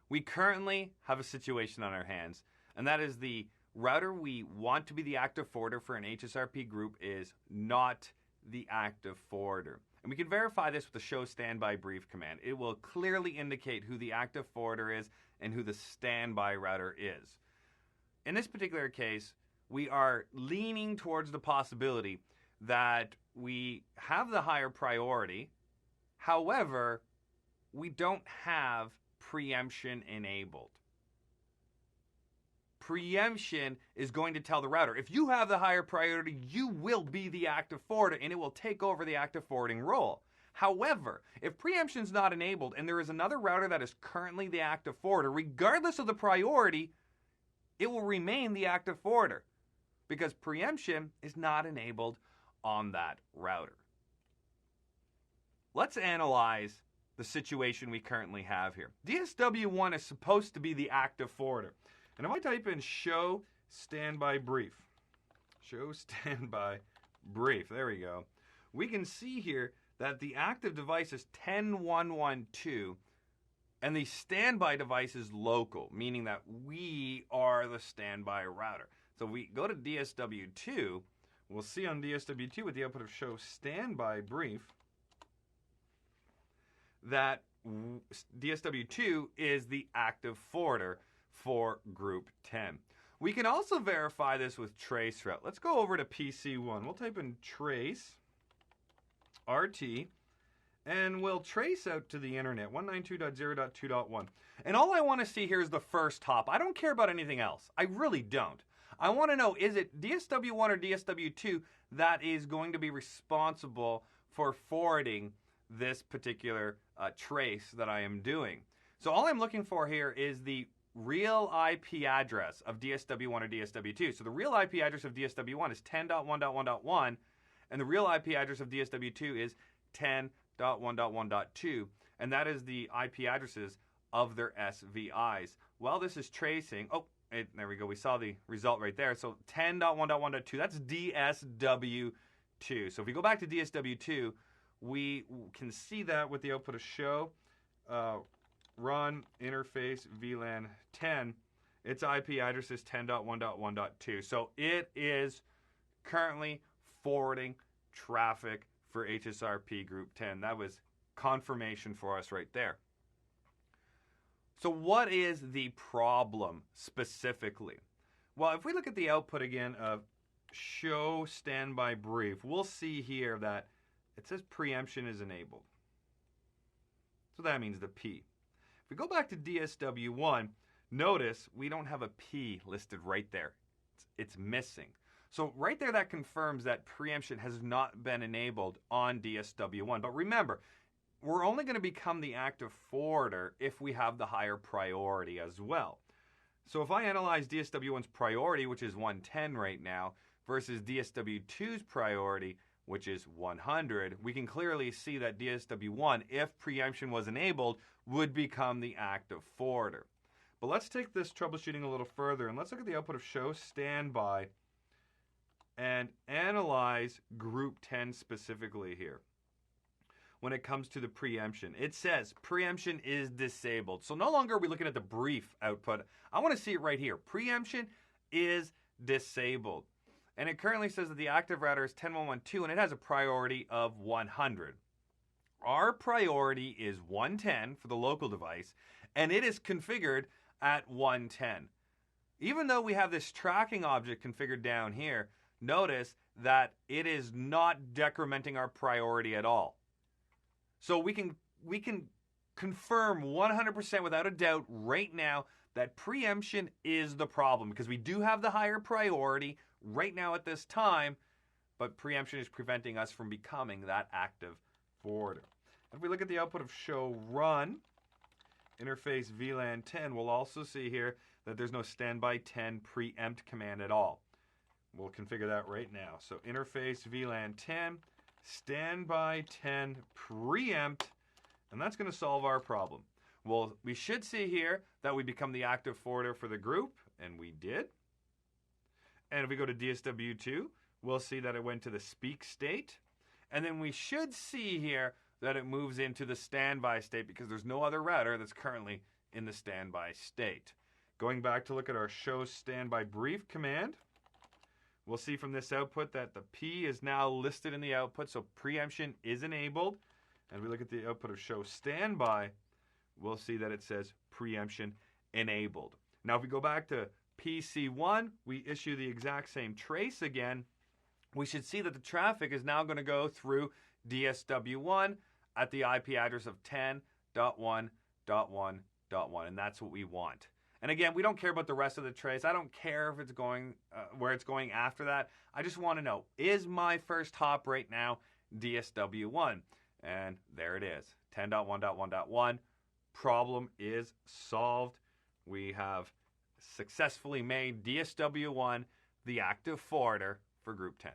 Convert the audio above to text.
We currently have a situation on our hands, and that is the router we want to be the active forwarder for an HSRP group is not the active forwarder. And we can verify this with the show standby brief command. It will clearly indicate who the active forwarder is and who the standby router is. In this particular case, we are leaning towards the possibility that we have the higher priority. However, we don't have preemption enabled. Preemption is going to tell the router, if you have the higher priority, you will be the active forwarder and it will take over the active forwarding role. However, if preemption is not enabled and there is another router that is currently the active forwarder, regardless of the priority, it will remain the active forwarder because preemption is not enabled on that router. Let's analyze the situation we currently have here. DSW1 is supposed to be the active forwarder. And if I type in show standby brief, there we go. We can see here that the active device is 10112 and the standby device is local, meaning that we are the standby router. So if we go to DSW2, we'll see on DSW2 with the output of show standby brief that DSW2 is the active forwarder for group 10. We can also verify this with traceroute. Let's go over to PC1. We'll type in trace RT and we'll trace out to the internet 192.0.2.1. And all I want to see here is the first hop. I don't care about anything else. I really don't. I want to know, is it DSW1 or DSW2 that is going to be responsible for forwarding this particular trace that I am doing? So all I'm looking for here is the real IP address of DSW1 or DSW2. So the real IP address of DSW1 is 10.1.1.1, and the real IP address of DSW2 is 10.1.1.2, and that is the IP addresses of their SVIs. While this is tracing, there we go, we saw the result right there. So 10.1.1.2, that's DSW2. So if we go back to DSW2, we can see that with the output of show run interface VLAN 10, its IP address is 10.1.1.2. So it is currently forwarding traffic for HSRP group 10. That was confirmation for us right there. So what is the problem specifically? Well, if we look at the output again of show standby brief, we'll see here that it says preemption is enabled. So that means the P. If we go back to DSW1, notice we don't have a P listed right there. It's missing. So right there that confirms that preemption has not been enabled on DSW1. But remember, we're only going to become the active forwarder if we have the higher priority as well. So if I analyze DSW1's priority, which is 110 right now, versus DSW2's priority, which is 100, we can clearly see that DSW1, if preemption was enabled, would become the active forwarder. But let's take this troubleshooting a little further, and let's look at the output of show standby and analyze group 10 specifically here. When it comes to the preemption, it says preemption is disabled. So no longer are we looking at the brief output. I want to see it right here. Preemption is disabled. And it currently says that the active router is 10.1.1.2 and it has a priority of 100. Our priority is 110 for the local device, and it is configured at 110. Even though we have this tracking object configured down here, notice that it is not decrementing our priority at all. So we can confirm 100% without a doubt right now that preemption is the problem, because we do have the higher priority right now at this time, but preemption is preventing us from becoming that active forwarder. If we look at the output of show run interface VLAN 10, we'll also see here that there's no standby 10 preempt command at all. We'll configure that right now. So interface VLAN 10, standby 10 preempt, and that's going to solve our problem. Well, we should see here that we become the active forwarder for the group, and we did. And if we go to DSW2, we'll see that it went to the speak state. And then we should see here that it moves into the standby state because there's no other router that's currently in the standby state. Going back to look at our show standby brief command, we'll see from this output that the P is now listed in the output, so preemption is enabled. And we look at the output of show standby, we'll see that it says preemption enabled. Now if we go back to PC1, we issue the exact same trace again. We should see that the traffic is now going to go through DSW1 at the IP address of 10.1.1.1, and that's what we want. And again, we don't care about the rest of the trace. I don't care if it's going where it's going after that. I just want to know, is my first hop right now DSW1? And there it is, 10.1.1.1. Problem is solved. We have successfully made DSW1 the active forwarder for Group 10.